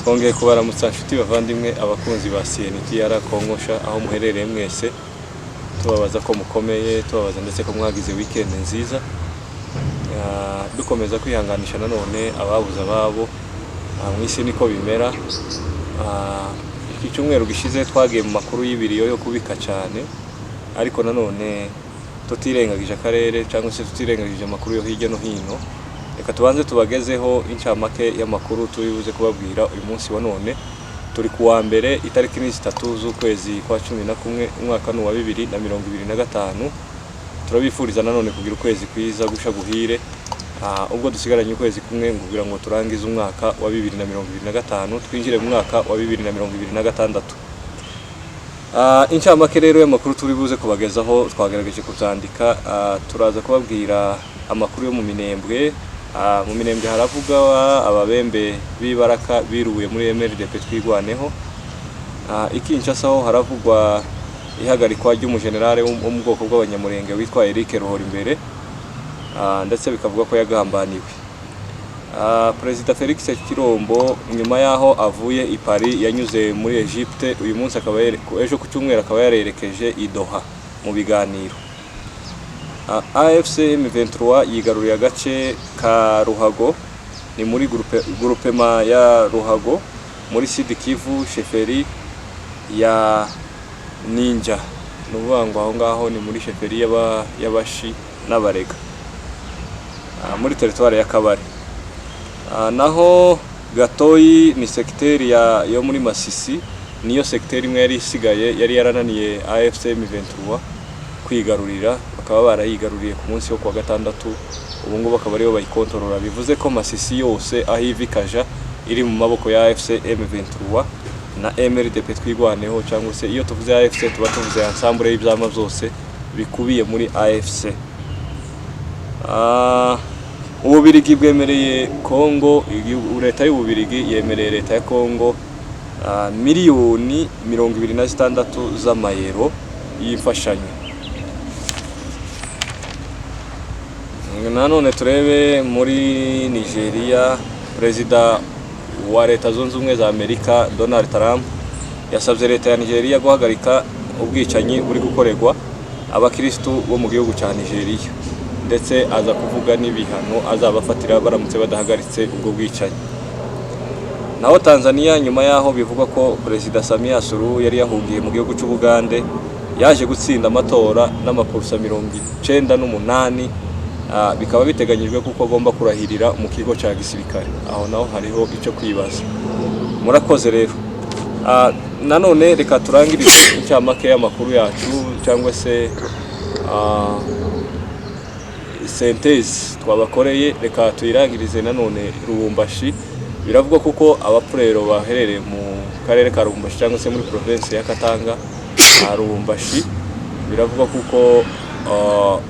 twongeye kubaramutsa nshuti bavandimwe abakunzi ba CNTR Kongosha aho muherereye mwese, tubabaza ko mukomeye, tubabaza ndetse ko mwagize weekend nziza. Dukomeza kwihanganisha nanone ababuze ababo mwisi niko bimera. Iki cyumweru gishize twagiye mu makuru y'ibiriyo yo kubika cyane, ariko nanone tutirengagije akarere cyangwa se tutirengagije amakuru yo hirya no hino. Reka tubanze tubagezeho incamake y'amakuru tubibuze kubabwira uyu munsi wa none. Turi kuwa mbere itariki 3 z'ukwezi kwa 11 umwaka wa 2025. Turabifuriza nanone kugira ukwezi kwiza gusha guhire. Ubwo dusigaranye ukwezi kumwe ngugira ngo turangize umwaka wa 2025 twinjire mu mwaka wa 2026. Incamake rero y'amakuru turibuze kubagezaho twagerageje kuzandika. Turaza kubabwira amakuru yo mu Minembwe. Mu Minembwe haravuga ababembe bibaraka biruye muri MRDP twigwaneho. Ikinshasa ho haravugwa ihagarikwa ry'umugenerale wo mu bwoko bw'abanyamurenge witwa Eric Ruhorimbere, ndetse bikavuga ko yagambaniwe. Perezida Felix Kirombo nyuma yaho avuye i Paris yanyuze muri Egypte, uyu munsi akaba ejo ku cyumweru akaba yarerekeje i Doha mu biganiro. AFC M23 yigaruriye agace ka Ruhago, ni muri groupement ya Ruhago muri Sud Kivu, sheferi ya Ninja. Nuvuga aho ngaho ni muri sheferi y'abashi n'abarega muri territoire ya Kabare. Naho Gatoyi ni secteur yo muri Masisi, niyo secteur imwe yari isigaye yari yarananiye AFC M23 kwigarurira, bakaba barayigaruriye ku munsi wo kwa gatandatu. Ubu ngo bakaba ariyo bayikontorora, bivuze ko Masisi yose ahivikaja iri mu maboko ya AFC M23 na MRDP twigwaneho, cyangwa se iyo tuvuze AFC tuba tuvuze ensemble y'ibyama byose bikubiye muri AFC. Ububirigi bwemereye Kongo, leta y'Ububirigi yemereye leta ya Kongo miliyoni 26 z'amayero y'imfashanyo. Nanone turebe muri Nigeria, Perezida wa Leta Zunze Ubumwe za Amerika Donald Trump yasabye leta ya Nigeria guhagarika ubwicanyi buri gukorerwa abakristo bo mu gihugu cya Nigeria, ndetse aza kuvuga n'ibihano azabafatira baramutse badahagaritse ubwo bwicanyi. Naho Tanzania nyuma yaho bivugwa ko Perezida Samia Suluhu yari yahungiye mu gihugu cy'Ubugande yaje gutsinda amatora n'amapurusa 98, bikaba biteganyijwe kuko agomba kurahirira mu kigo cya gisirikare. Aho naho hariho icyo kwibaza. Murakoze rero. Nanone reka turangirize incamake y'amakuru yacu, cyangwa se synthèse twabakoreye. Reka tuyirangirize nanone Lubumbashi. Biravugwa kuko abapurero baherereye mu karere ka Lubumbashi cyangwa se muri province ya Katanga Lubumbashi, biravugwa kuko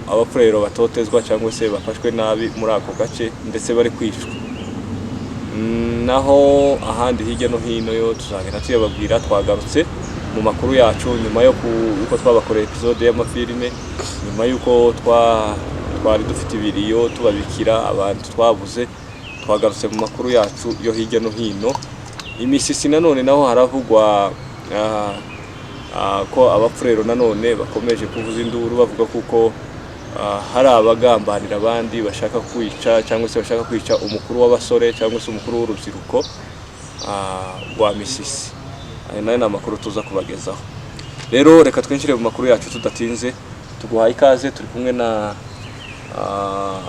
abapurero batotezwa cyangwa se bafashwe nabi muri ako gace, ndetse bari kwicwa. Naho ahandi hirya no hino yo tuzagenda tuyababwira. Twagarutse mu makuru yacu nyuma yuko twabakoreye episode y'amafilime, nyuma yuko twari dufite ibiriyo tubabikira abantu twabuze. Twagarutse mu makuru yacu yo hirya no hino. Imisisi nanone naho haravugwa ko abapfurero nanone bakomeje kuvuza induru bavuga kuko hari abagambanira abandi bashaka kwica, cyangwa se bashaka kwica umukuru w'abasore cyangwa se umukuru w'urubyiruko wa Misisi. Ayo nayo amakuru tuza kubagezaho. Rero reka twinjire mu makuru yacu tudatinze. Tuguhaye ikaze, turi kumwe na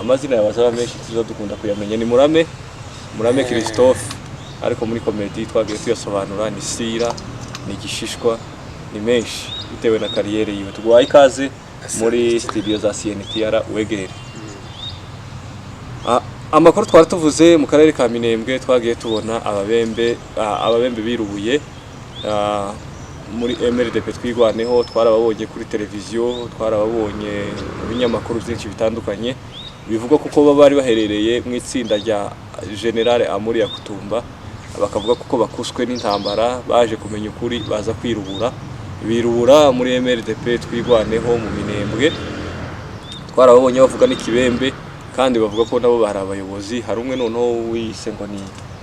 amazina y'abazaba menshi tuza dukunda kuyamenya. Ni Murame Christophe, ariko muri comedy twagiye tuyasobanura ni Sira, ni Gishishwa, ni menshi bitewe na kariyeri yiwe. Tuguhaye ikaze muri studio za CNTR wegere. Amakuru twari tuvuze mu karere ka Minembwe, twagiye tubona ababembe birubuye muri MRDP twigwaneho. Twarababonye kuri televiziyo, twarababonye mu binyamakuru byinshi bitandukanye. Bivugwa kuko bari baherereye mu itsinda rya General Amuri ya Kutumba, bakavuga kuko bakuswe n'intambara, baje kumenya ukuri baza birubura muri MRDP twigwaneho mu Minembwe. Twarababonye bavuga n'ikibembe, kandi bavuga ko nabo bari abayobozi. Hari umwe noneho wise ngo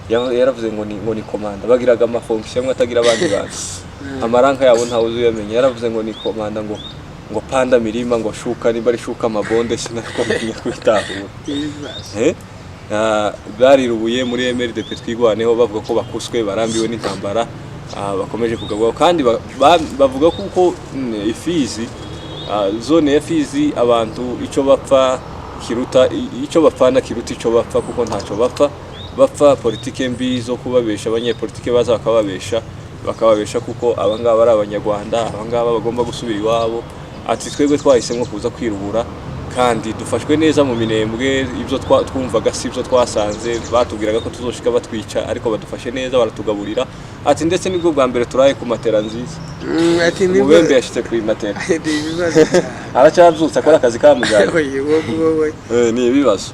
yaravuze ngo ni komanda bagiraga amafonction amwe atagira abandi bantu amaranka yabo ntawe uzuyamenya yaravuze ngo ni komanda ngo panda milima ngo shuka niba ari shuka mabonde sinakomenya kwitahura barirubuye muri MRDP twigwaneho bavuga ko bakuswe barambiwe n'intambara bakomeje kugabwa kandi bavuga kuko ifizi zone ya Fizi abantu ico bapfa kiruta ico bapfana kiruta ico bapfa kuko ntaco bapfa politike mbi zo kubabesha abanyepolitike baza bakababesha kuko abangaba ari abanyarwanda abangaba bagomba gusubira iwabo ati twebwe twahisemo kuza kwirubura kandi dufashwe neza mu minembwe ibyo twumvaga si ibyo twasanze batubwiraga ko tuzoshika batwica ariko badufashe neza baratugaburira ati ndetse nibwo bwa mbere turaye ku matera nziza ati nibwo Mubembe yashitse ku matera aracavyutse akora akazi ka muganga ni ibibazo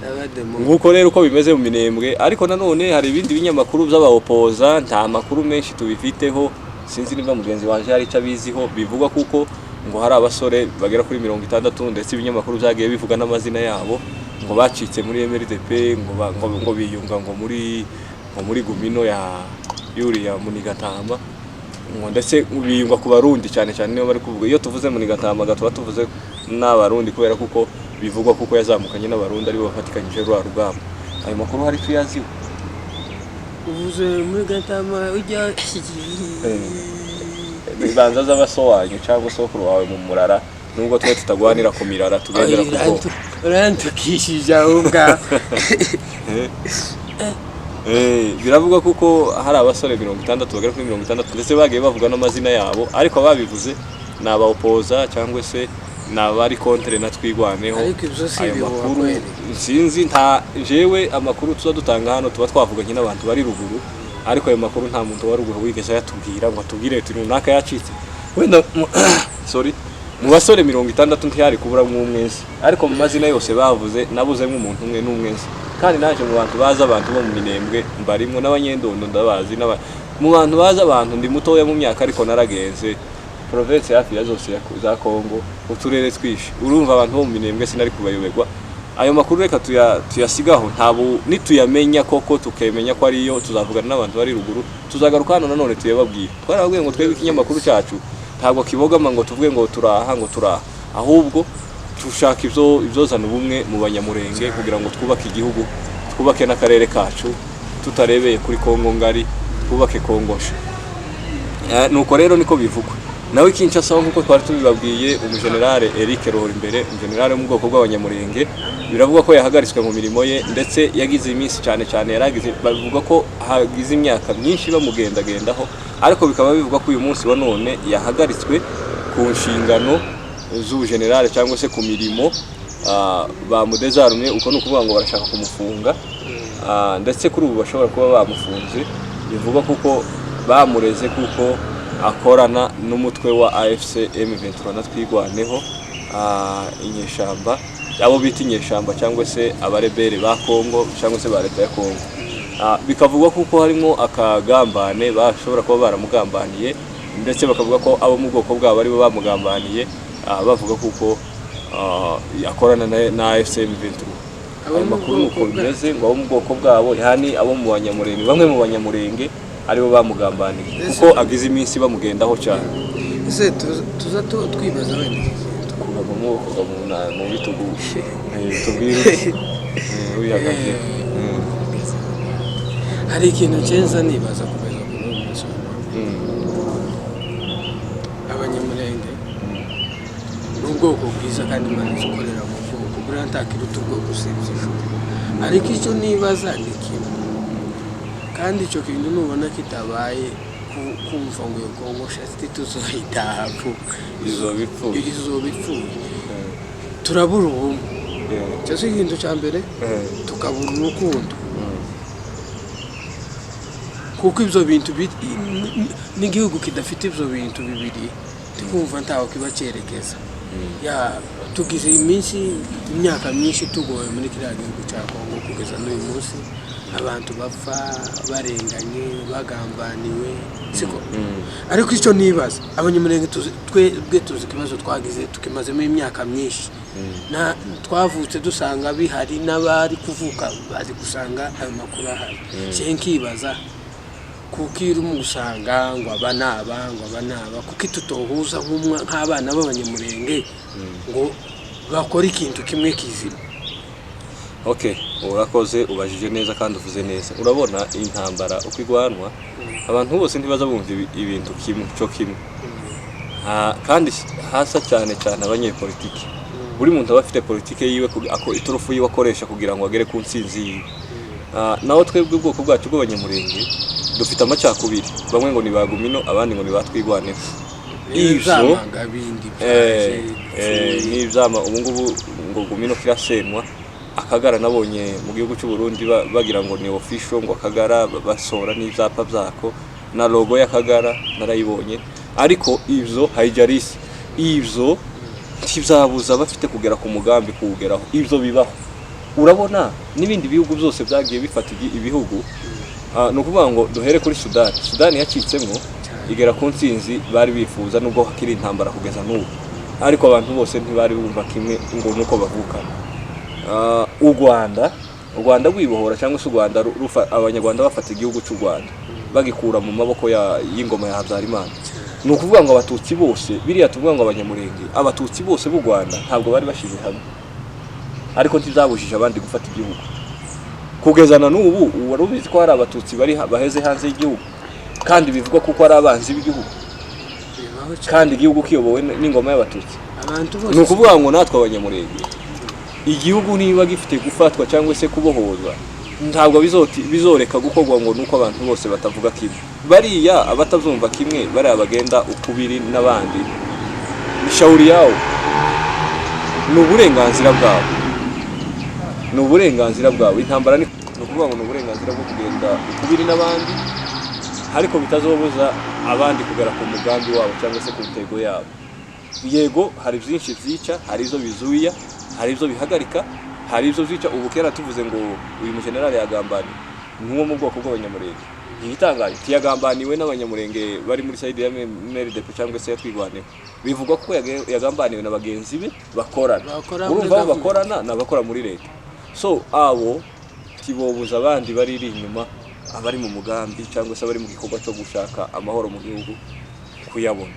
nguko rero uko bimeze mu minembwe ariko nanone hari ibindi binyamakuru by'abaopoza nta makuru menshi tubifiteho sinzi niba mugenzi wanje hari cabiziho bivugwa kuko ngo hari abasore bagera kuri 60 ndetse ibinyamakuru byagiye bivuga n'amazina yabo ngo bacitse muri MRDP ngo biyunga ngo muri gumino ya Yuriya Munigatama ngo ndetse biyunga ku barundi cyane niyo bari kuvuga iyo tuvuze Munigatama gatuba tuvuze n'abarundi kubera kuko bivugwa kuko yazamukanye n'abarundi ari bo bafatikanyije rwa rugamba ayo makuru hari tuyaziho uvuze Munigatama ujya ibanza z'abasowanyu cyangwa sokuru wawe mu murara nubwo twe tutagwanira ku mirara tugendera kuko urantukishije ahubwa biravuga kuko hari abasore 60 bagera kuri 60 ndetse bagiye bavuga n'amazina yabo ariko ababivuze n'abaopoza cyangwa se n'abari contre na twigwaneho ayo makuru sinzi nta jewe amakuru tuza dutanga hano tuba twavuganye n'abantu bari ruguru ariko ayo makuru nta muntu wa ruguru wigeze yatubwira ngo atubwire ati runaka yacitse wenda sorry mu basore 60 ntiyari kubura mwumwese ariko mu mazina yose bavuze nabuzemo umuntu umwe n'umwese kandi naje mu bantu baza abantu bo mu minembwe mbarimo n'abanyendondo ndabazi mu bantu baza abantu ndi mutoya mu myaka ariko naragenze province hafi ya zose za Kongo uturere twishi urumva abantu bo mu minembwe sinari kubayoberwa ayo makuru reka tuyasigaho ntabo nituyamenya koko tukemenya ko ariyo tuzavugana n'abantu bari ruguru tuzagaruka hano nanone tuyababwira twarabwiye ngo twebwe ikinyamakuru cyacu ntabwo kibogama ngo tuvuge ngo turaha ahubwo tushaka ivyozana ubumwe mu banyamurenge kugira ngo twubake igihugu twubake n'akarere kacu tutarebeye kuri Kongo ngari twubake Kongosha nuko rero niko bivugwa nawe Kinshasa nkuko twari tubibabwiye umugenerale Eric Rohorimbere umugenerale mu bwoko bw'abanyamurenge biravuga ko yahagaritswe mu mirimo ye ndetse yagize iminsi cyane yaragize bavuga ko hagize imyaka myinshi bamugendagendaho ariko bikaba bivuga ko uyu munsi wa none yahagaritswe ku nshingano z'ubugenerale cyangwa se ku mirimo bamudezarumye uko nukuvuga ngo barashaka kumufunga ndetse kuri ubu bashobora kuba bamufunze bivuga kuko bamureze kuko akorana n'umutwe wa AFC M23 na twigwaneho inyeshamba abo bita inyeshamba cyangwa se abarebere ba Kongo cyangwa se ba leta ya Kongo bikavugwa kuko harimo akagambane bashobora kuba baramugambaniye ndetse bakavuga ko abo mu bwoko bwabo ari bo bamugambaniye bavuga kuko akorana na AFC M23 ayo makuru nuko bimeze ngo abo mu bwoko bwabo yani abo mu banyamurenge bamwe mu banyamurenge aribo bamugambaniye kuko agize iminsi bamugendaho cyane ese tuza twibaza wenda kuva mu bitugu tubwire uyagaje hari ikintu cyenza nibaza kubeza kuri uyu munsi abanyamurenge n'ubwoko bwiza kandi Imana ikorera mu bwoko buriya ntakiruta ubwoko usibye ijuru ariko icyo nibaza ni ikintu kandi icyo kintu nubona kitabaye kumva ngo Kongosha tuzohitaha izobipfuye turabura ubumwe cyo si ikintu cya mbere tukabura urukundo kuko ibyo bintu n'igihugu kidafite ibyo bintu bibiri tukumva ntaho kiba cyerekeza tugize imyaka myinshi tugoye muri kiriya gihugu cya Kongo kugeza n'uyu munsi abantu bapfa barenganye bagambaniwe siko ariko icyo nibaza abanyamurenge twebwe tuzi ikibazo twagize tukimazemo imyaka myinshi twavutse dusanga bihari n'abari kuvuka bari gusanga ayo makuru ahari nkibaza kuko irimo gusanga ngo aba naba kuko tutohuza nk'abana b'abanyamurenge ngo bakora ikintu kimwe kizima. Okay, urakoze ubajije neza kandi uvuze neza. Urabona intambara uko igwanwa abantu bose ntibaza bumva ibintu kimwe cyo kimwe. Kandi hasa cyane abanyepolitiki. Buri muntu aba afite politike yiwe ako iturufu yiwe akoresha kugira ngo agere ku ntsinzi yiwe. Naho twebwe ubwoko bwacu bw'abanyamurenge dufite amacakubiri. Bamwe ngo ni bagumino abandi ngo ni batwigwanira. Ivyo n'ivyama ubu ngubu ngo gumino kirasenwa. Akagara nabonye mu gihugu cy'u Burundi bagira ngo ni official ngo Akagara basora n'ivyapa byako na logo y'Akagara narayibonye ariko ivyo haijarisi ivyo ntivyabuza bafite kugera ku mugambi kuwugeraho ivyo bibaho. Urabona n'ibindi bihugu byose byagiye bifata ibihugu no kuvuga ngo duhere kuri Sudani yacitsemwo igera ku ntsinzi bari bifuza nubwo hakiri intambara kugeza n'ubu ariko abantu bose ntibari bumva kimwe ngo nuko bavukana. U Rwanda rwibohora cyangwa se u Rwanda abanyarwanda bafata igihugu cy'u Rwanda bagikura mu maboko y'ingoma ya Habyarimana. Ni ukuvuga ngo abatutsi bose biriya tuvuga ngo abanyamurenge abatutsi bose b'u Rwanda ntabwo bari bashize hamwe ariko ntizabujije abandi gufata igihugu kugeza na n'ubu. Wari ubizi ko hari abatutsi baheze hanze y'igihugu kandi bivugwa kuko ari abanzi b'igihugu kandi igihugu kiyobowe n'ingoma y'abatutsi. Ni ukuvuga ngo natwe abanyamurenge igihugu niba gifite gufatwa cyangwa se kubohozwa ntabwo bizoreka gukorwa ngo nuko abantu bose batavuga kimwe. Bariya abatazumva kimwe bari abagenda ukubiri n'abandi shauri yao n'uburenganzira bwabo. Intambara ni ukuvuga ngo n'uburenganzira bwo kugenda ukubiri n'abandi ariko bitazobuza abandi kugera ku mugambi wabo cyangwa se ku ntego yabo. Yego hari byinshi byica, hari izo bizuya, hari izo bihagarika, hari izo zica. Ubu kera tuvuze ngo uyu mugenerali yagambaniwe n'uwo mu bwoko bw'abanyamurenge. Igitangaje tiyagambaniwe n'abanyamurenge bari muri side ya MRDP cyangwa se yatwigwaneho. Bivugwa ko yagambaniwe na bagenzi be bakorana. Urumva bakorana n'abakora muri leta. So abo tibobuza abandi bari inyuma abari mu mugambi cyangwa se abari mu gikorwa cyo gushaka amahoro mu gihugu kuyabona.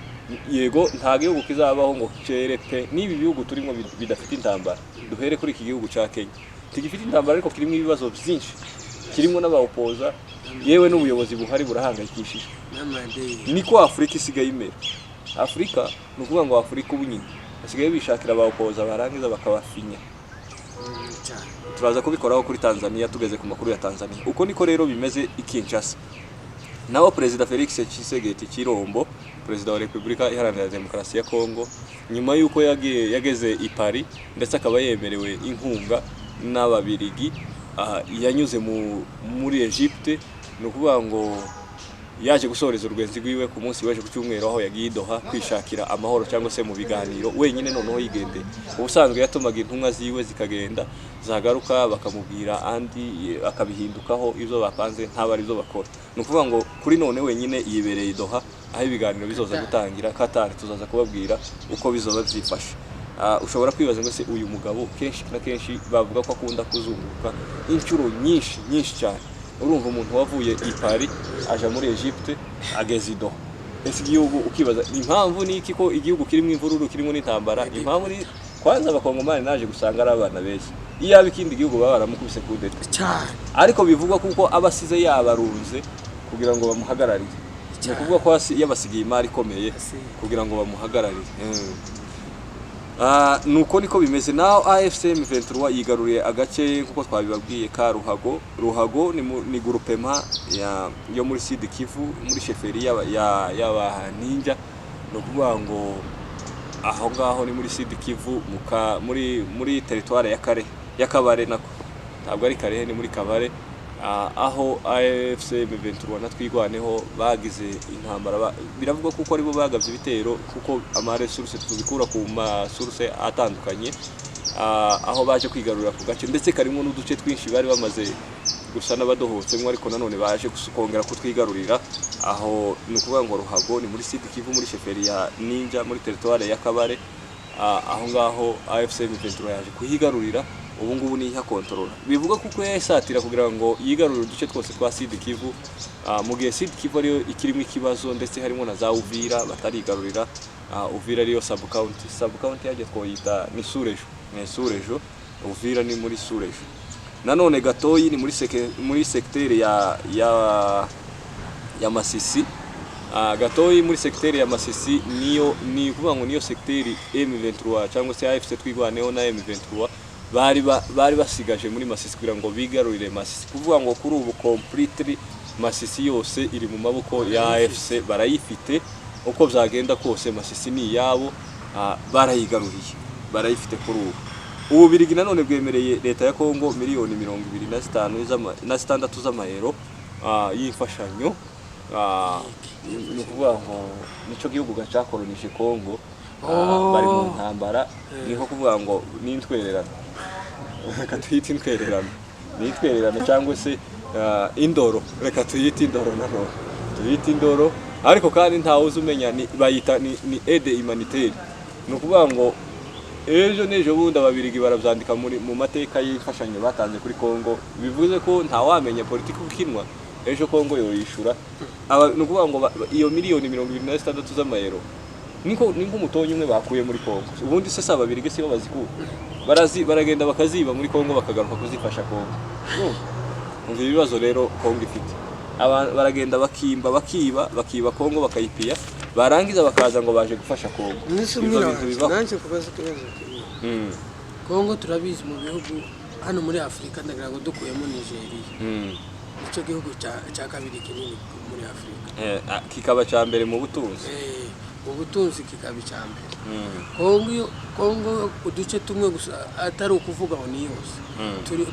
Yego nta gihugu kizabaho ngo cerepe nibi bihugu turimo bidafite intambara. Duhere kuri iki gihugu cya Kenya tigifite intambara ariko kirimo ibibazo byinshi, kirimo n'abaopoza yewe n'ubuyobozi buhari burahangayikishije. Niko Afrika isigaye imera. Afrika nukuvuga ngo Afrika ubunyine basigaye bishakira abaopoza barangiza bakabafinya. Turaza kubikoraho kuri Tanzania tugeze ku makuru ya Tanzania. Uko niko rero bimeze ikinshasa. Naho Perezida Felix Tshisekedi Chilombo, Perezida wa Repubulika Iharanira Demokarasi ya Kongo, nyuma yuko yageze i Paris ndetse akaba yemerewe inkunga n'ababirigi yanyuze muri Egypte. No kuvuga ngo yaje gusoreza urwenzi rwiwe ku munsi waje ku cyumweru aho yagiye Doha kwishakira amahoro cyangwa se mu biganiro wenyine noneho yigende. Ubusanzwe yatumaga intumwa ziwe zikagenda zagaruka bakamubwira andi akabihindukaho izo bapanze ntabari zo bakora. No kuvuga ngo kuri none wenyine yibereye Doha aho ibiganiro bizoza gutangira. Qatar tuzaza kubabwira uko bizoba byifashe. Ushobora kwibaza ngo se uyu mugabo kenshi na kenshi bavuga ko akunda kuzunguruka inshuro nyinshi cyane. Urumva umuntu wavuye i Paris aja muri Egypte ageze i Doha. Ese igihugu ukibaza impamvu ni iki ko igihugu kirimo imvururu kirimo n'intambara? Impamvu ni kwanza abakongomani naje gusanga ari abana beza. Iyaba ikindi gihugu baba baramukubise kudeta cyane ariko bivugwa kuko abasize yabarunze kugira ngo bamuhagararire. Ni kuvuga ko yabasigiye imari ikomeye kugira ngo bamuhagararire. Nuko niko bimeze. Naho AFC M23 yigaruriye agace kuko twabibabwiye ka Ruhago ni groupement yo muri Sud Kivu muri sheferi y'abaninja. No kuvuga ngo aho ngaho ni muri Sud Kivu muri territoire ya Kabare nako ntabwo ari Karehe ni muri Kabare. Aho AFC M23 natwigwaneho bagize intambara. Biravugwa kuko aribo bagavye ibitero kuko amaresource tubikura ku masource atandukanye. Aho baje kwigarurira ku gace ndetse karimo n'uduce twinshi bari bamaze gusa n'abadohotsemo ariko nanone baje kongera kutwigarurira aho ni ukuvuga ngo Ruhago ni muri Sud Kivu muri sheferi ya Ninja muri territoire ya Kabare aho ngaho AFC M23 yaje kuhigarurira ubu ngubu ni ihakontorora bivuga kuko yasatira kugira ngo yigarurire uduce twose twa Sud Kivu mu gihe Sud Kivu ariyo ikirimo ikibazo ndetse harimo na za Uvira batarigarurira Uvira ariyo sub county yaje twoyita ni Surejo Uvira ni muri Surejo nanone gatoyi ni muri secteur ya Masisi gatoyi muri secteur ya Masisi niyo ni kuvuga ngo niyo secteur M23 cyangwa se AFC twigwaneho na M23 bari basigaje muri Masisi kugira ngo bigarurire Masisi kuvuga ngo kuri ubu completely Masisi yose iri mu maboko ya AFC barayifite uko byagenda kose Masisi ni yabo barayifite kuri ubu Birigi nanone bwemereye leta ya Kongo miliyoni 25 z'amayero y'imfashanyo ni kuvuga ngo nico gihugu gacakolonije Kongo bari mu ntambara niho kuvuga ngo n'intwererano reka tuyite intwererano cyangwa se indoro reka tuyite indoro nanone tuyite indoro ariko kandi ntawe uzumenya bayita ni aide humanitaire ni ukuvuga ngo ejo nejo bundi ababirigi barabyandika mu mateka y'imfashanyo batanze kuri Kongo bivuze ko ntawamenya politiki ukinwa ejo Kongo yoyishura ni ukuvuga ngo iyo miliyoni 26 z'amayero niko umutonyi umwe bakuye muri Kongo ubundi se ababirigi sibo bazikura baragenda bakaziba muri Kongo bakagaruka kuzifasha Kongo umva ibibazo rero Kongo ifite baragenda bakiba Kongo bakayipiya barangiza bakaza ngo baje gufasha Kongo nanje kubaza kibazo Kongo turabizi mu bihugu hano muri Afrika ndagira ngo dukuyemo Nigeria icyo gihugu cya kabiri kinini muri Afrika kikaba cya mbere mu butunzi ubutunzi kikaba icyambere Kongo uduce tumwe gusa atari ukuvuga ngo ni yose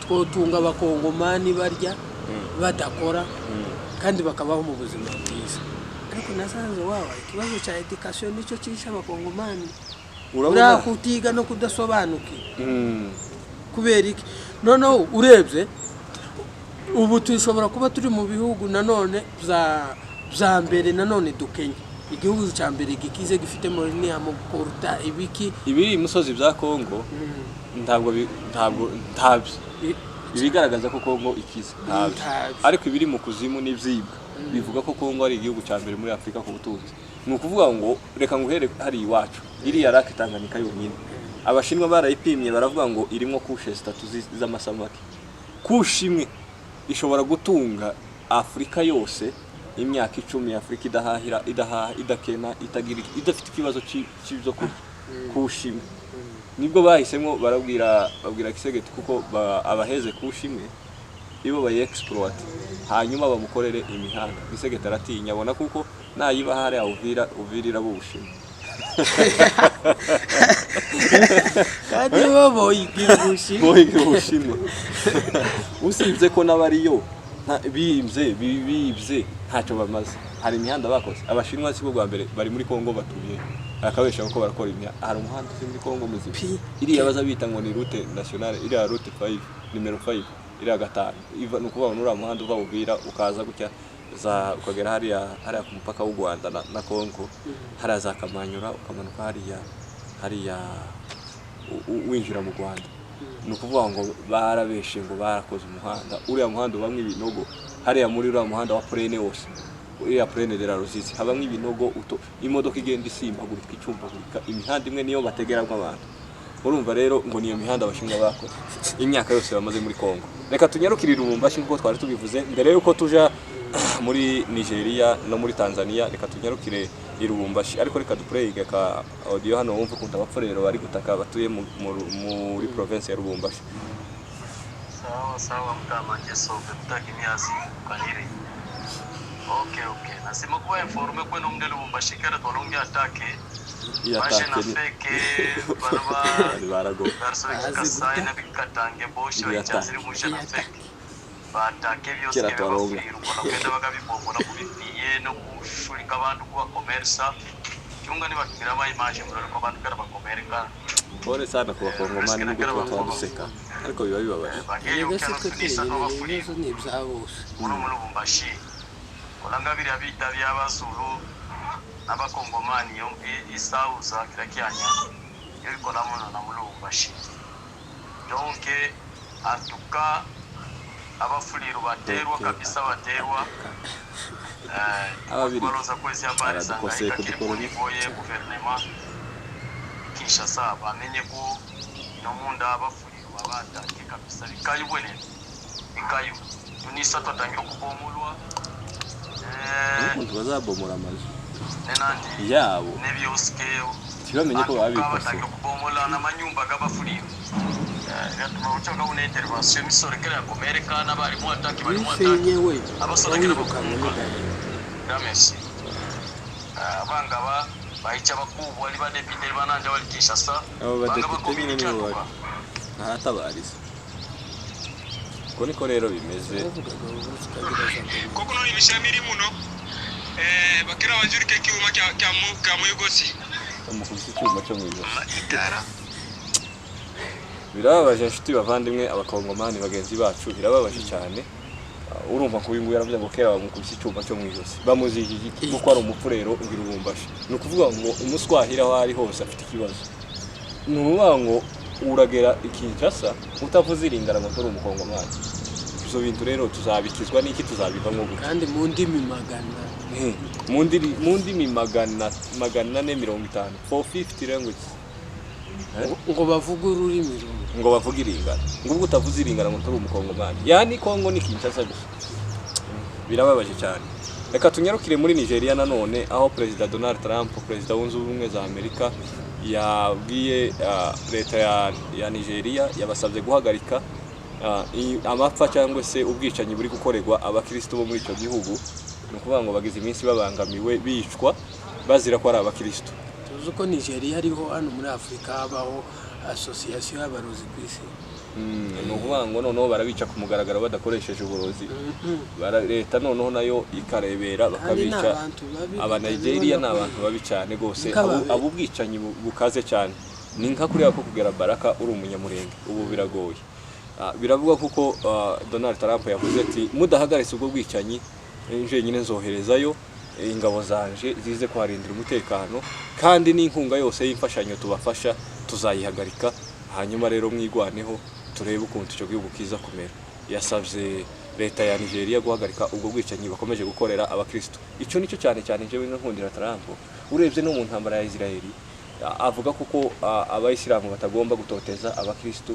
twotunga abakongomani barya badakora kandi bakabaho mu buzima bwiza ariko nasanze ikibazo cya education nicyo cyisha abakongomani urabona kutiga no kudasobanukirwa kubera iki noneho urebye ubu tushobora kuba turi mu bihugu nanone bya mbere nanone dukenya igihugu cya mbere gikize gifite muri mu porta ibiri imusozi bya Kongo ntabwo ibigaragaza ko Kongo ikize ariko ibiri mu kuzimu n'ivyibwa bivuga ko Kongo ari igihugu cya mbere muri Afrika ku butunzi ni ukuvuga ngo reka nguhere hari iwacu iri ya Lake Tanganyika yonyine abashinwa barayipimye baravuga ngo irimo kushe 3 z'amasamaki kushimwe ishobora gutunga Afrika yose imyaka 10 Afrika idakena idafite ikibazo cy'ibyo kushimwe nibwo bahisemo babwira Kisegeti kuko abaheze kushimwe ibo bayi exploit hanyuma bamukorere imihanda Kisegeti aratinya abona kuko nayiba hari Uvira bushimwe kandi boyigira ubushimwe usibye ko n'abariyo bibye ntacyo bamaze hari imihanda bakoze abashinwa siko bwa mbere bari muri Kongo batuye akabesha uko barakora imihanda hari umuhanda muri Kongo muzima iri yabaza bita ngo ni route nationale iri ya route 5 numero 5 iri ya 5 iva nukuba nura muhanda uva Uvira ukaza gutya ukagera hariya ku mupaka w'u Rwanda na Kongo haraza Kamanyura ukamanuka hariya winjira mu Rwanda nukuvuga ngo barabeshe ngo barakoze umuhanda uriya muhanda ubamwe ibinogo hariya muri uriya muhanda wa Plene wose uriya Plene de la Ruzizi habamwe ibinogo imodoka igenda isimbagurika icumbagurika imihanda imwe niyo bategeramo abantu urumva rero ngo niyo mihanda abashinga bakoze imyaka yose bamaze muri Kongo reka tunyarukirira Lubumbashi nkuko twari tubivuze mbere yuko tuja muri Nigeria no muri Tanzania reka tunyarukire Lubumbashi ariko reka duplayinge ka audio hano wumva kunta abapforero bari gutaka batuye muri province ya Lubumbashi sawa mtamange sobe mtakimiasi kanire okay nasema kwa informe kwa nomde Lubumbashi kana tolonge atake bashe na feke barago kasai na bikatange boshe bachaziri musha na feke batake byose bibafira ukona kwenda bagabibombo na kubipiye no gushurika abantu kuba commerce cyunga ni bakira ba image muri ko abantu kana bakomereka pole sana ku bakongomani nubwo tuba twaduseka ariko biba bibabaje Ega se twe twenyine ibibazo ni ibya bose muri Lubumbashi olanga biriya bita by'abazulu n'abakongomani yo isauza kila kyanya yo ikola muno na muri Lubumbashi donc atuka abafuliru baterwa kabisa baterwa baloza kwezi habari zangaika kiri ku niveau ye guverinoma Kinshasa bamenye ko no munda abafuliru abatake kabisa bikayu bwenene bikayu tunisa twatangira kubomolwa umuntu bazabomora amazu nenandi yabo nebyoskeyo tibamenye ko babikose batangira kubomola n'amanyumba g'abafuliru tunaochoka una intervention misorekera ya Amerika n'abari mu ataki bari mu ataki we abasorekera bukamulida damesi abangaba bayica bakubwa ali badepite bananja wali Kinshasa abo badepite nyine nibo bari ahatabariza ko niko rero bimeze koko none bishamiri muno bakira wajurike kiuma kya muyogosi umukubise icyuma cyo mu ijosi birababaje inshuti bavandimwe abakongomani bagenzi bacu birababaje cyane urumva ko uyu nguyu yaravuze ngo kera bamukubise icyuma cyo mu ijosi bamuzije igiti kuko ari umupfurero ngira Lubumbashi ni ukuvuga ngo umuswahira aho ari hose afite ikibazo ni ukuvuga ngo uragera Kinshasa utavuze iringana ngo turi umukongomani ibyo bintu rero tuzabikizwa n'iki tuzabivamo gute kandi mu ndimi magana mu ndimi magana 450 450 language ngo bavuga ururimi rumwe ngo bavuga iringana ngo ubwo utavuze iringana ngo turi umukongomani yani Kongo ni Kinshasa gusa birababaje cyane reka tunyarukire muri Nigeria nanone aho President Donald Trump President w'unzu ubumwe za Amerika yabwiye leta ya Nigeria yabasabye guhagarika amapfa cyangwa se ubwicanyi buri gukorerwa abakristo bo muri icyo gihugu no kuvuga ngo bagize iminsi babangamiwe bicwa bazira ko ari abakristo tuzi ko Nigeria hariho hano muri Afrika habaho association y'abarozi ku isi no kuvuga ngo noneho barabica ku mugaragaro badakoresheje uburozi leta noneho nayo ikarebera bakabica aba Nigeria n'abantu babi cyane gose abo bwicanyi bukaze cyane ni nka kuri yako kugera Baraka uri umunyamurenge ubu biragoye biravuga kuko Donald Trump yavuze ati mudahagaritse ubwo bwicanyi nje nyine nzoherezayo ingabo zanje zize kwarindira umutekano kandi n'inkunga yose y'imfashanyo tubafasha tuzayihagarika hanyuma rero mwigwaneho turebe ukuntu icyo gihugu kiza kumera yasabye leta ya Nigeria guhagarika ubwo bwicanyi bakomeje gukorera abakristo icyo nicyo cyane cyane jewe nkundira Trump urebye no mu ntambara ya Israeli avuga kuko abayisilamu batagomba gutoteza abakristo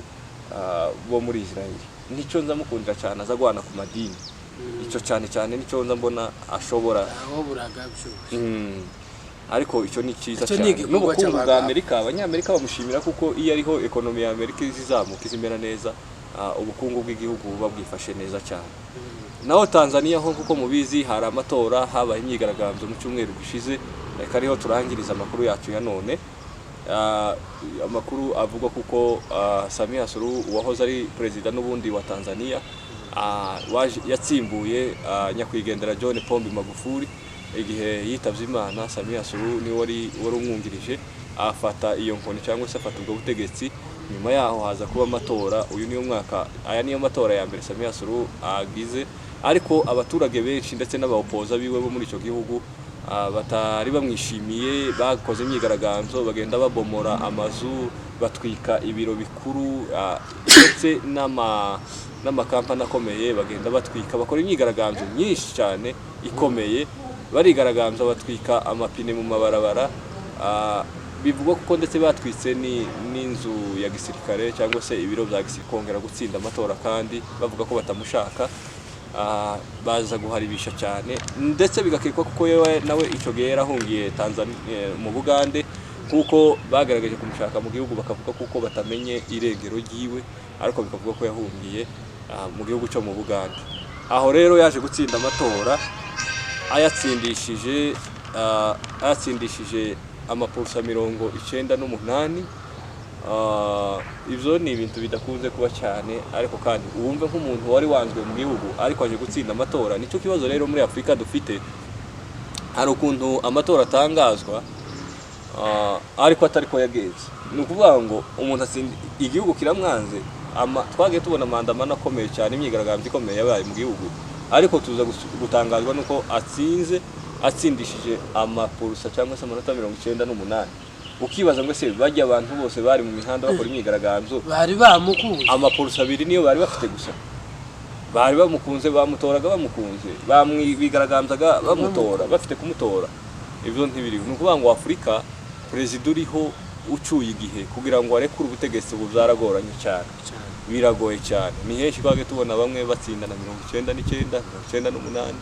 bo muri Israeli nicyo nzamukundira cyane azagwana ku madini icyo cyane cyane nicyo nza mbona ashobora aho buragabyo ariko icyo ni cyiza cyane n'ubukungu bwa Amerika abanyamerika bamushimira kuko iyo ariho ekonomi ya Amerika izamuka izimera neza ubukungu bw'igihugu buba bwifashe neza cyane naho Tanzania ho kuko mubizi hari amatora habaye imyigaragambyo mu cyumweru gishize reka ariho turangiriza amakuru yacu ya none amakuru avuga kuko Samia Suluhu wahoze ari president n'ubundi wa Tanzania yatsimbuye nyakwigendera John Pombe Magufuli igihe yitavye Imana. Samia Suluhu ni wari umwungirije afata iyo nkoni cyangwa se afata ubwo butegetsi. Nyuma yaho haza kuba amatora, uyu niyo mwaka, aya niyo matora ya mbere Samia Suluhu agize, ariko abaturage benshi ndetse n'abaopoza biwe bo muri icyo gihugu batari bamwishimiye, bakoze imyigaragambyo, bagenda babomora amazu, batwika ibiro bikuru ndetse n'amakampani akomeye, bagenda batwika, bakora imyigaragambyo nyinshi cyane ikomeye, barigaragambya batwika amapine mu mabarabara. Bivugwa kuko ndetse batwitse n'inzu ya gisirikare cyangwa se ibiro bya gisirikare kongera gutsinda amatora, kandi bavuga ko batamushaka. Baza guharibisha cyane ndetse bigakekwa kuko nawe icyo gihe yarahungiye Tanzania mu Bugande, kuko bagaragaje kumushaka mu gihugu, bakavuga kuko batamenye irengero ryiwe, ariko bikavuga ko yahungiye mu gihugu cyo mu Bugande. Aho rero yaje gutsinda amatora ayatsindishije amapurusa 98. Ibyo ni ibintu bidakunze kuba cyane, ariko kandi wumve nk'umuntu wari wanzwe mu gihugu ariko aje gutsinda amatora. Nicyo kibazo rero muri Afrika dufite, hari ukuntu amatora atangazwa ariko atari ko yagenze. Ni ukuvuga ngo umuntu igihugu kiramwanze, twagiye tubona amandamano akomeye cyane, imyigaragambyo ikomeye yabaye mu gihugu, ariko tuza gutangazwa nuko atsindishije amaporusa cyangwa se amanota 98. Ukibaza ngo se bajya abantu bose bari mu mihanda bakora imyigaragambyo bari bamukunze, amaporusa 2 niyo bari bafite gusa, bari bamukunze, bamutoraga bamukunze, bigaragambyaga bamutora, bafite kumutora. Ibyo ntibiriho. Ni ukuvuga ngo Afurika perezida uriho ucuye igihe kugira ngo arekure ubutegetsi byaragoranye cyane, biragoye cyane. Ni henshi twage tubona bamwe batsinda na 99, 98.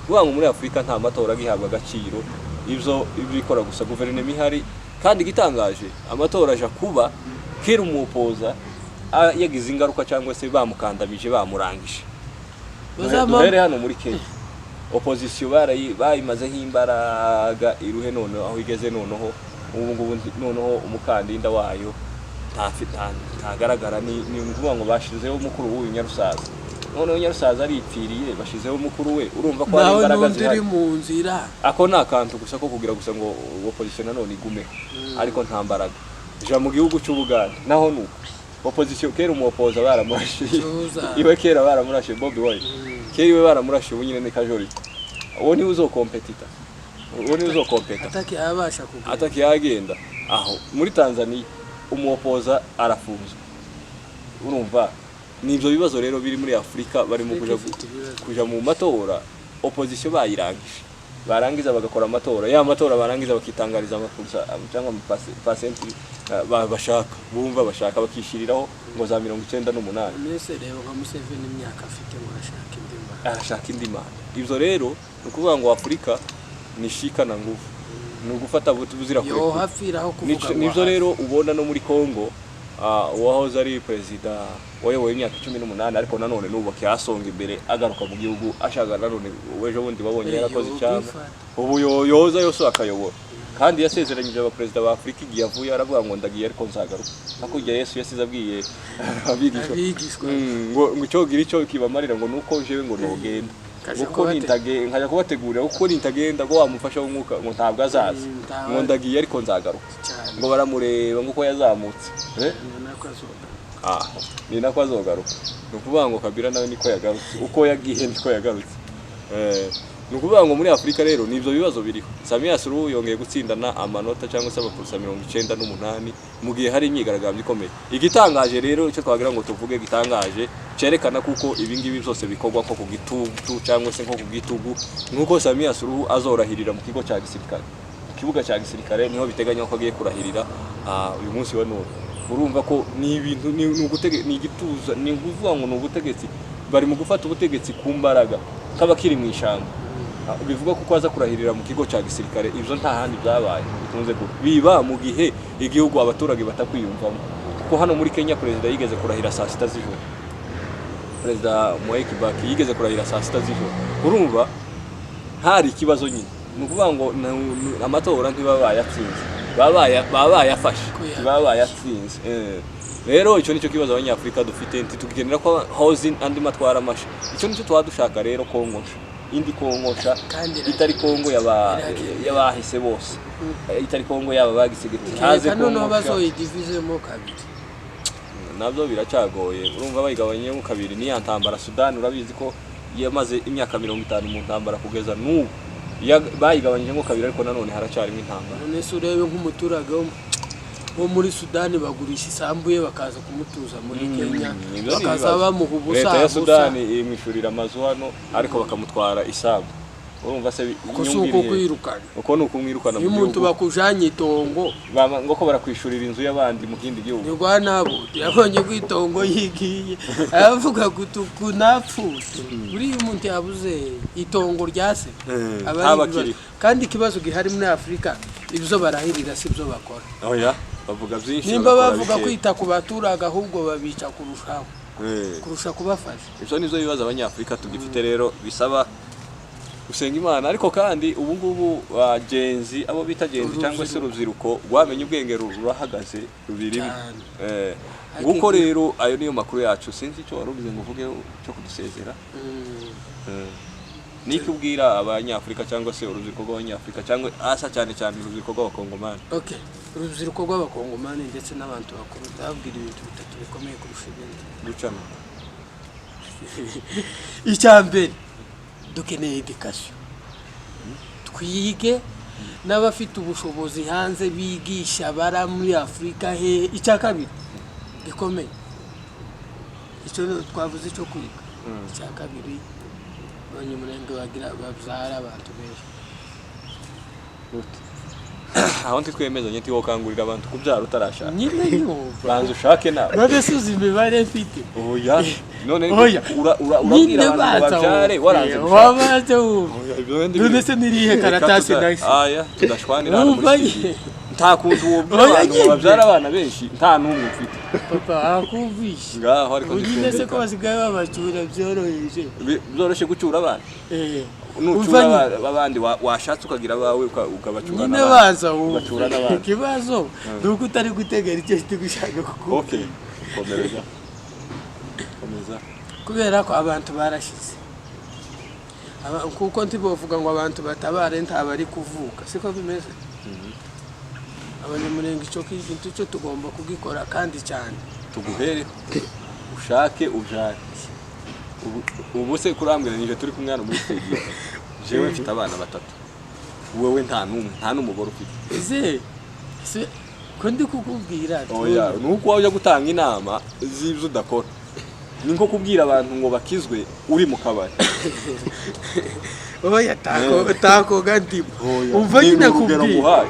Kuvuga ngo muri Afurika nta matora agihabwa agaciro, ibyo bikora gusa guverinoma ihari. Kandi gitangaje, amatora aje kuba kera umupoza yagize ingaruka cyangwa se bamukandamije, bamurangije. Duhere hano muri Kenya, opposition bayimazeho imbaraga iruhe none aho igeze noneho ubu noneho umukandinda wayo ntagaragara. Ni ukuvuga ngo bashizeho umukuru w'uyu Nyarusaza, noneho Nyarusaza aripfiriye, bashizeho umukuru we. Urumva ko ari imbaraga zihari mu nzira. Ako ni akantu gusa ko kugira gusa ngo opposition nanone igume, ariko nta mbaraga. Ja mu gihugu cy'Ubuganda naho nuko opposition kera umupoza baramurashe, iwe kera baramurashe Bobi Wine, kera iwe baramurashe ubu nyine ni Kajori. Uwo ni uzokompetita, uwo ni uzokompeta, ataki yagenda aho. Muri Tanzania umupoza arafunzwe. Urumva nibyo bibazo rero biri muri Afurika, barimo kuja mu matora, opposition bayirangije, barangiza bagakora amatora, ya matora barangiza bakitangariza amafusa cyangwa pasenti bashaka, bumva bashaka bakishiriraho ngo za 98. Nese rero nka Museveni imyaka afite ngo arashaka indi mana. Ibyo rero ni ukuvuga ngo Afurika nishika na nguvu, ni ugufata buzira kure. Yo hafiraho kuvuga. Nibyo rero ubona no muri Kongo, uwahoze ari perezida wayoboye imyaka 18, ariko nanone nubo kyasonga imbere agaruka mu gihugu ashaka nanone. Wejo bundi babonye yarakoze cyane, ubu yoza yose akayobora. Kandi yasezeranyije abaperezida ba Afurika igihe yavuye, aravuga ngo ndagiye ariko nzagaruka. Nakujya Yesu yasize abwiye abigishwa ngo cyo gira icyo kibamarira, ngo nuko jewe ngo nogenda, uko nintage nkajya kubategurira, uko nintagenda ngo wamufasha umwuka ngo ntabwo azaza, ngo ndagiye ariko nzagaruka. Ngo baramureba nguko yazamutse, ni nako azogaruka. Ni ukuvuga ngo Kabila nawe niko yagarutse, uko yagiye niko yagarutse. Ni ukuvuga ngo muri Afurika rero nibyo bibazo biriho. Samia Suluhu yongeye gutsindana amanota cyangwa se abapurusa 98 mu gihe hari imyigaragambyo ikomeye. Igitangaje rero icyo twagira ngo tuvuge gitangaje, cerekana kuko ibingibi byose bikorwa ko ku gitugu cyangwa se nko ku gitugu, nuko Samia Suluhu azorahirira mu kigo cya gisirikare, kibuga cya gisirikare niho biteganya ko agiye kurahirira uyu munsi wa none. Urumva ko ni ibintu ni igituza, ni kuvuga ngo ni ubutegetsi, bari mu gufata ubutegetsi ku mbaraga kabakiri mu ishamba. Bivuga ko aza kurahirira mu kigo cya gisirikare. Ibyo nta handi byabaye, bitunze ko biba mu gihe igihugu abaturage batakwiyumvamo. Kuko hano muri Kenya perezida yigeze kurahira saa 6 z'ijoro, perezida Mwai Kibaki yigeze kurahira saa 6 z'ijoro. Urumva hari ikibazo nyine. Ni ukuvuga ngo amatora ntibabaye atsinze, babaye afashe, babaye atsinze. Rero icyo nicyo kibazo abanyafurika dufite, ntitugenera ko housing andi matwara amasha. Icyo nicyo twadushaka rero, Kongo indi Kongosha itari Kongo yabahise bose, itari Kongo yaba bagisigiti haze Kongo none bazoyidivizemo kabiri. Nabyo biracagoye. Urumva bayigabanye mu kabiri. Ni yantambara Sudan, urabizi ko yamaze imyaka 50 mu ntambara kugeza n'ubu, bayigabanyije ngo kabiri, ariko nanone haracyarimo intambara. None se urebe nk'umuturage wo muri Sudani bagurisha isambuye bakaza kumutuza muri Kenya, bakaza bamuha ubusa. Leta ya Sudani imwishurira amazu hano, ariko bakamutwara isambu. Urumva se inyumvire kwirukana, uko nuko mwirukana mu gihugu, umuntu bakujanye itongo ngo ko barakwishurira inzu y'abandi mu kindi gihugu. Ni rwa nabo yabonye kwitongo yigiye, aravuga gutuku napfute. Buri umuntu yabuze itongo ryase abari, kandi ikibazo gihari muri Afurika ibyo barahirira si byo bakora. Oya, bavuga byinshi, nimba bavuga kwita ku baturaga ahubwo babica kurusha kubafasha. Ibyo nizo bibazo abanyafurika tugifite rero, bisaba gusenga Imana. Ariko kandi ubu ngubu abagenzi, abo bita genzi cyangwa se urubyiruko rwamenye ubwenge, rurahagaze rubirimo. Nguko rero ayo niyo makuru yacu. Sinzi icyo warubize ngo uvuge cyo kudusezera. niki ubwira abanyafrika cyangwa se urubyiruko rw'abanyafrika cyangwa asa cyane cyane urubyiruko rw'abakongomani? Okay, urubyiruko rw'abakongomani ndetse n'abantu bakuru ndabwira ibintu bitatu bikomeye kurusha ibindi. Gucana. Icyambere dukeneye education. Twige n'abafite ubushobozi hanze bigisha bara muri Afrika he. Icya kabiri gikomeye icyo twavuze cyo kwiga. Icya kabiri abanyamurenge bagira babyara abantu benshi. Aho ntitwemeza nyeti wo kangurira abantu kubyara utarashaka. Nyine yo Banza ushake nawe. none suzi imibare mfite. Oya. None Oya. urabwira abantu babyare waranze gushaka. Wabaze Oya, ibyo ndi. none se nirihe karatasi nahise. Aya, tudashwanira muri Ubaye. studio. Nta kuntu wobwira abantu ngo babyara abana benshi nta n'umwe ufite. Papa akumvisha. Ngaho ariko Unyine se ko basigaye babacura byoroheje. byoroshye gucura abana. Nucura Uvanye. abandi washatse ukagira abawe ukabacura Nyine baza bacura n'abandi. Ikibazo nuko utari gutegera icyo gushaka kuko. Okay. Komereza. Komeza. Kubera ko abantu barashize. Kuko ntibovuga ngo abantu batabare ntabari kuvuka. Siko bimeze. Abanyamurenge icyo kintu cyo tugomba kugikora kandi cyane. Tuguhere ushake ujake. Ubu se kurambwira nije turi kumwana muri studio. Jewe mfite abana batatu. Wewe nta n'umugore ufite. Se ko ndi kukubwira. Oya, nuko wajya gutanga inama z'ibyo udakora. Ni nko kubwira abantu ngo bakizwe uri mu kabari. Oya tako gandi. Umva nyine kubwira.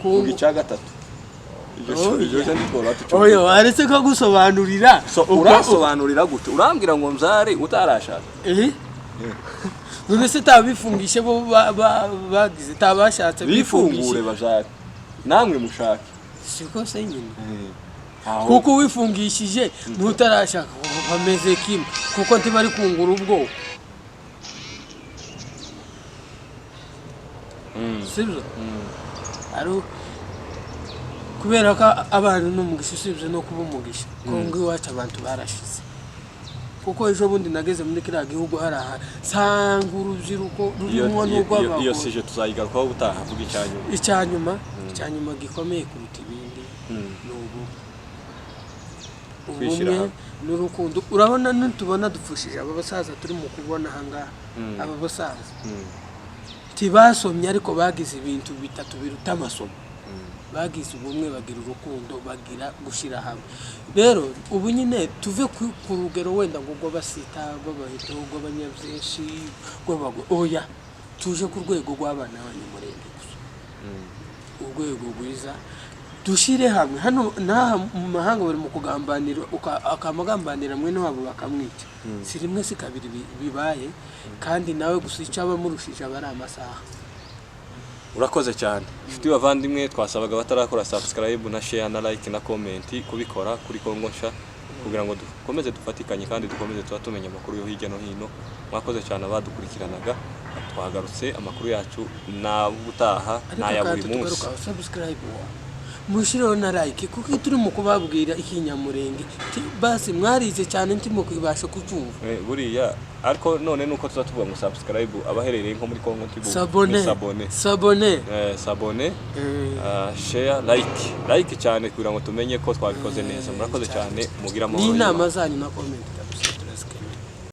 Kugica gatatu. Ibyo cyane twora tucyo. Oya, waretse ko gusobanurira. Urasobanurira gute? Urambwira ngo mzare utarashaka. None se tabifungishe bo bagize tabashatse bifungure bajare. Namwe mushake. Siko se nyine. Kuko wifungishije n'utarashaka bameze kimwe kuko ntibari kungura ubwo. Sibyo? Aro kubera ko abantu n'umugisha usibye no kuba umugisha kongo iwacu abantu barashize kuko ejo bundi nageze muri kiriya gihugu haraha sanga urubyiruko rurimo n'urw'abagore. Iyo sije tuzayigarukaho ubutaha vuga icyanyuma. Icyanyuma gikomeye kuruta ibindi n'ubu ubumwe n'urukundo. Urabona nitubona dupfushije aba basaza turi mu kubona ahangaha aba basaza tibasomye ariko bagize ibintu bitatu biruta amasomo. Bagize ubumwe bagira urukundo bagira gushira hamwe. Rero ubu nyine tuve ku rugero wenda ngo basita rw'abahito rw'abanyabyinshi rw'abagore. Oya, tuje ku rwego rw'abana b'abanyamurenge gusa. Urwego rwiza dushire hamwe. Hano naha mu mahanga bari mu kugambanira akamagambanira mwene wabo bakamwica. Si rimwe si kabiri bibaye kandi nawe gusa icaba murushije abari amasaha. Urakoze cyane. Inshuti bavandimwe twasabaga batarakora subscribe na share na like na comment kubikora kuri Kongo Nsha kugira ngo dukomeze dufatikanye kandi dukomeze tubatumenya amakuru yo hirya no hino. Mwakoze cyane abadukurikiranaga. Twagarutse amakuru yacu na butaha na ya buri munsi. Subscribe mushiro na like kuko turi mu kubabwira ikinyamurenge basi mwarize cyane ntimo kwibasha kucyumva. Buriya ariko none nuko tuzatuvuga ngo subscribe abaherereye nko muri Kongo Tibu. Sabone. Share like cyane kugira ngo tumenye ko twabikoze neza. Murakoze cyane mugira amahoro. Ni inama zanyu na comment.